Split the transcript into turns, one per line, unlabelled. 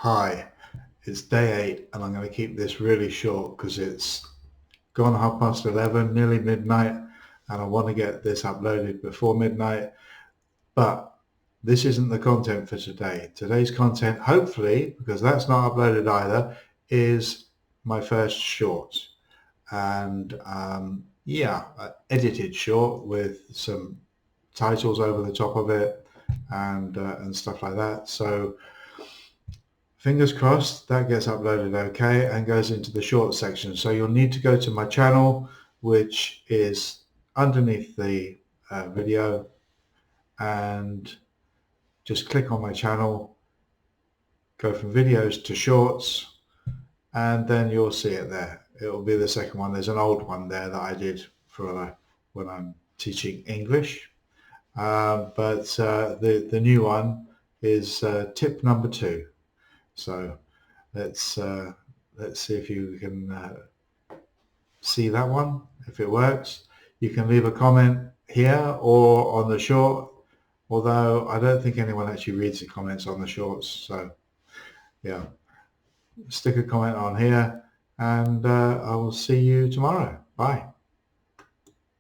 Hi, it's day 8 and I'm going to keep this really short because it's gone 11:30, nearly midnight, and I want to get this uploaded before midnight. But this isn't the content for today. Today's content, hopefully, because that's not uploaded either, is my first short. And yeah, edited short with some titles over the top of it and stuff like that. So fingers crossed that gets uploaded okay and goes into the short section. So you'll need to go to my channel, which is underneath the video, and just click on my channel, go from videos to shorts, and then you'll see it there. It will be the second one. There's an old one there that I did for when I'm teaching English, but the new one is tip number 2. So let's see if you can see that one, if it works. You can leave a comment here or on the short, although I don't think anyone actually reads the comments on the shorts. So yeah, stick a comment on here, and I will see you tomorrow. Bye.